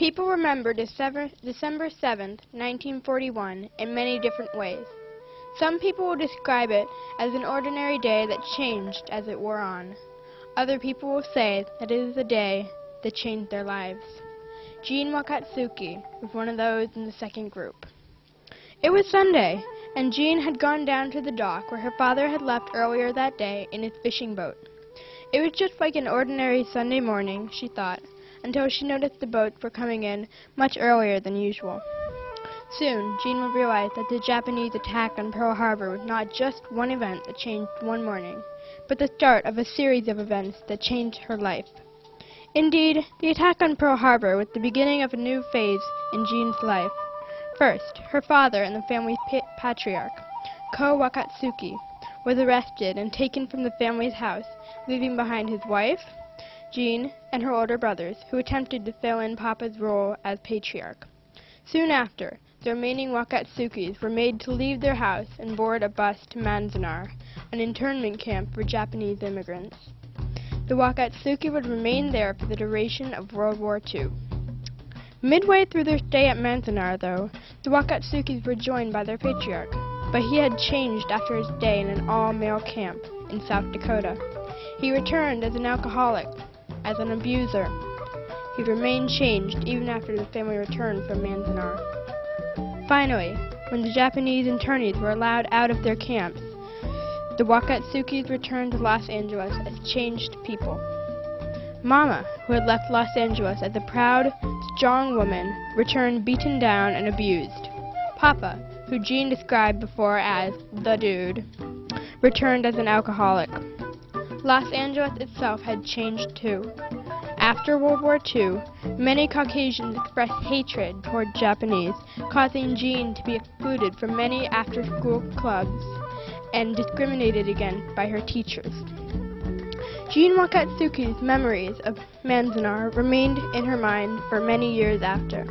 People remember December 7th, 1941 in many different ways. Some people will describe it as an ordinary day that changed as it wore on. Other people will say that it is a day that changed their lives. Jeanne Wakatsuki was one of those in the second group. It was Sunday, and Jeanne had gone down to the dock where her father had left earlier that day in his fishing boat. It was just like an ordinary Sunday morning, she thought, until she noticed the boats were coming in much earlier than usual. Soon, Jeanne would realize that the Japanese attack on Pearl Harbor was not just one event that changed one morning, but the start of a series of events that changed her life. Indeed, the attack on Pearl Harbor was the beginning of a new phase in Jeanne's life. First, her father and the family's patriarch, Ko Wakatsuki, was arrested and taken from the family's house, leaving behind his wife, Jeanne, and her older brothers, who attempted to fill in Papa's role as patriarch. Soon after, the remaining Wakatsukis were made to leave their house and board a bus to Manzanar, an internment camp for Japanese immigrants. The Wakatsuki would remain there for the duration of World War II. Midway through their stay at Manzanar, though, the Wakatsukis were joined by their patriarch, but he had changed after his stay in an all-male camp in South Dakota. He returned as an alcoholic, as an abuser. He remained changed even after the family returned from Manzanar. Finally, when the Japanese internees were allowed out of their camps, the Wakatsukis returned to Los Angeles as changed people. Mama, who had left Los Angeles as a proud, strong woman, returned beaten down and abused. Papa, who Jeanne described before as the dude, returned as an alcoholic. Los Angeles itself had changed too. After World War II, many Caucasians expressed hatred toward Japanese, causing Jeanne to be excluded from many after-school clubs and discriminated against by her teachers. Jeanne Wakatsuki's memories of Manzanar remained in her mind for many years after.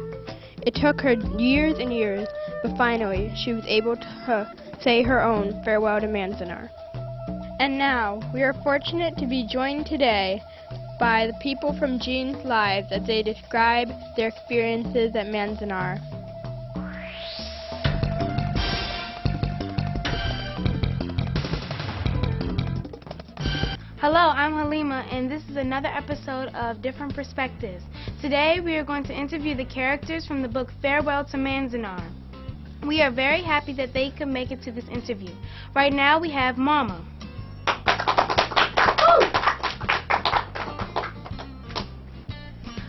It took her years and years, but finally she was able to say her own farewell to Manzanar. And now, we are fortunate to be joined today by the people from Jeanne's lives as they describe their experiences at Manazanar. Hello, I'm Halima, and this is another episode of Different Perspectives. Today, we are going to interview the characters from the book Farewell to Manzanar. We are very happy that they could make it to this interview. Right now, we have Mama.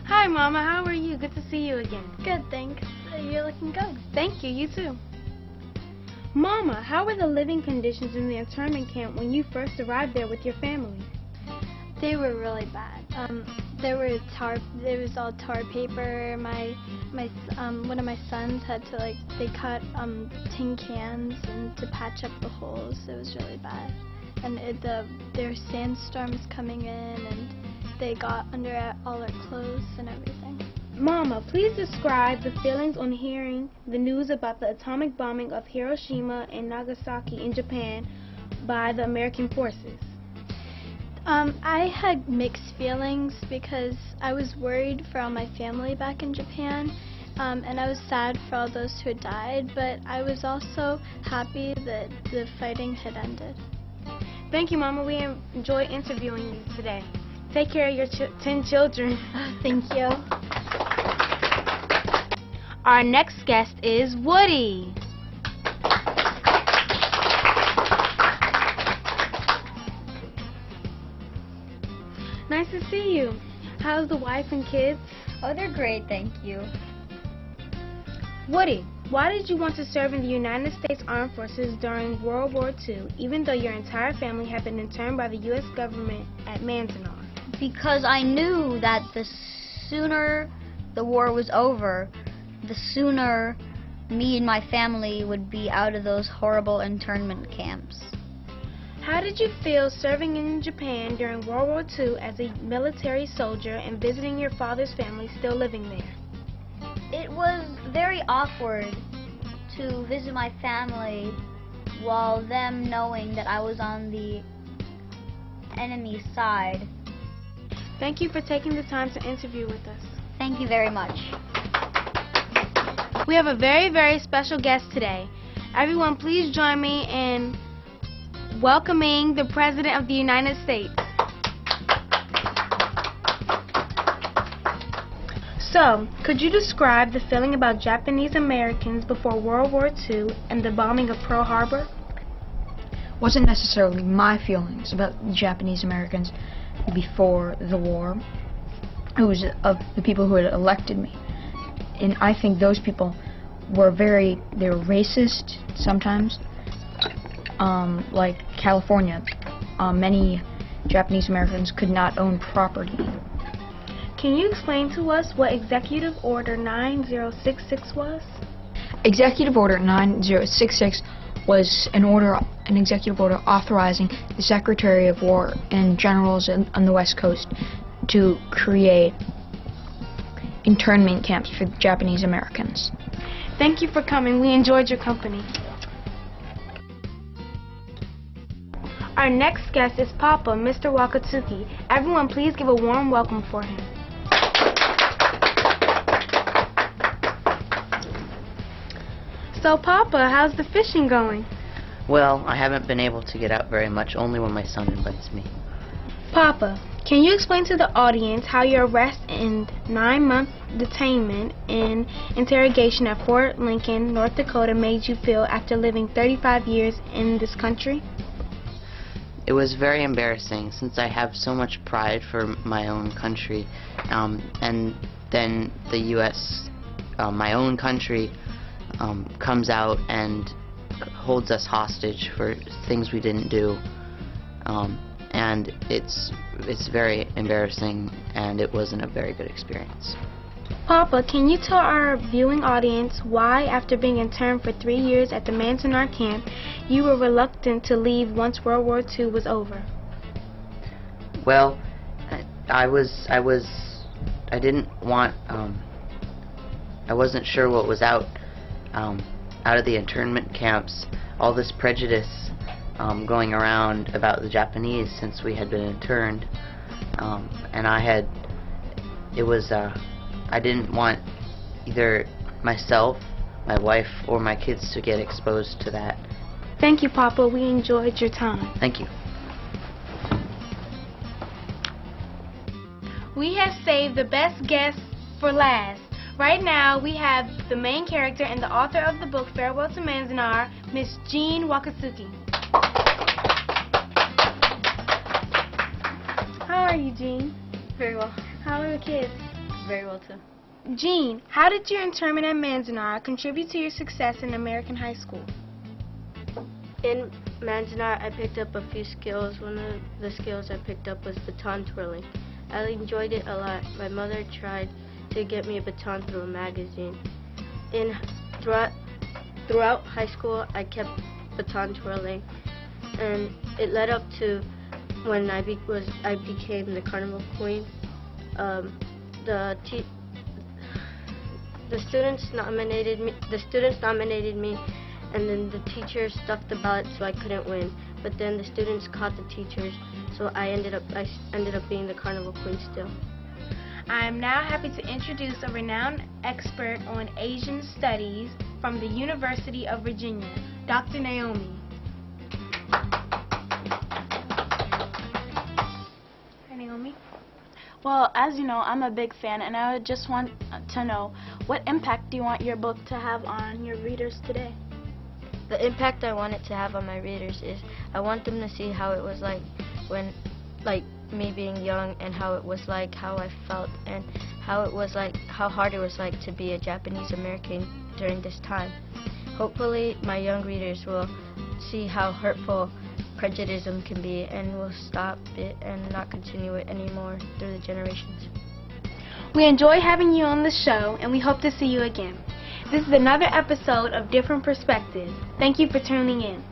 Hi, Mama. How are you? Good to see you again. Good, thanks. You're looking good. Thank you. You too. Mama, how were the living conditions in the internment camp when you first arrived there with your family? They were really bad. There was all tar paper. One of my sons had to they cut tin cans and to patch up the holes. It was really bad. And there were sandstorms coming in, and they got under all our clothes and everything. Mama, please describe the feelings on hearing the news about the atomic bombing of Hiroshima and Nagasaki in Japan by the American forces. I had mixed feelings because I was worried for all my family back in Japan, and I was sad for all those who had died, but I was also happy that the fighting had ended. Thank you, Mama. We enjoyed interviewing you today. Take care of your 10 children. Thank you. Our next guest is Woody. Nice to see you. How's the wife and kids? Oh, they're great, thank you. Woody, why did you want to serve in the United States Armed Forces during World War II, even though your entire family had been interned by the U.S. government at Manzanar? Because I knew that the sooner the war was over, the sooner me and my family would be out of those horrible internment camps. How did you feel serving in Japan during World War II as a military soldier and visiting your father's family still living there? It was very awkward to visit my family while them knowing that I was on the enemy side. Thank you for taking the time to interview with us. Thank you very much. We have a very, very special guest today. Everyone, please join me in welcoming the President of the United States. So, could you describe the feeling about Japanese Americans before World War II and the bombing of Pearl Harbor? Wasn't necessarily my feelings about Japanese Americans before the war. It was of the people who had elected me. And I think those people were they were racist sometimes. Like California, many Japanese Americans could not own property. Can you explain to us what Executive Order 9066 was? Executive Order 9066 was an executive order authorizing the Secretary of War and generals on the West Coast to create internment camps for Japanese Americans. Thank you for coming. We enjoyed your company. Our next guest is Papa, Mr. Wakatsuki. Everyone, please give a warm welcome for him. So, Papa, how's the fishing going? Well, I haven't been able to get out very much, only when my son invites me. Papa, can you explain to the audience how your arrest and 9-month detainment and interrogation at Fort Lincoln, North Dakota made you feel after living 35 years in this country? It was very embarrassing since I have so much pride for my own country, and then the U.S., my own country, comes out and holds us hostage for things we didn't do, and it's very embarrassing, and it wasn't a very good experience. Papa, can you tell our viewing audience why, after being interned for 3 years at the Manzanar camp, you were reluctant to leave once World War II was over? Well, I didn't want, I wasn't sure what was out of the internment camps, all this prejudice going around about the Japanese since we had been interned, and I didn't want either myself, my wife, or my kids to get exposed to that. Thank you, Papa. We enjoyed your time. Thank you. We have saved the best guest for last. Right now, we have the main character and the author of the book Farewell to Manzanar, Miss Jeanne Wakatsuki. How are you, Jeanne? Very well. How are the kids? Very well, too. Jeanne, how did your internment at Manzanar contribute to your success in American high school? In Manzanar, I picked up a few skills. One of the skills I picked up was baton twirling. I enjoyed it a lot. My mother tried to get me a baton through a magazine. Throughout high school, I kept baton twirling, and it led up to when I became the carnival queen. The students nominated me, and then the teachers stuffed the ballot so I couldn't win. But then the students caught the teachers, so I ended up being the carnival queen still. I am now happy to introduce a renowned expert on Asian studies from the University of Virginia, Dr. Naomi. Hi, Naomi. Well, as you know, I'm a big fan, and I would just want to know, what impact do you want your book to have on your readers today? The impact I want it to have on my readers is I want them to see how it was like when, me being young, and how it was like, how I felt, and how it was like, how hard it was like to be a Japanese American during this time. Hopefully my young readers will see how hurtful prejudice can be and will stop it and not continue it anymore through the generations. We enjoy having you on the show, and we hope to see you again. This is another episode of Different Perspectives. Thank you for tuning in.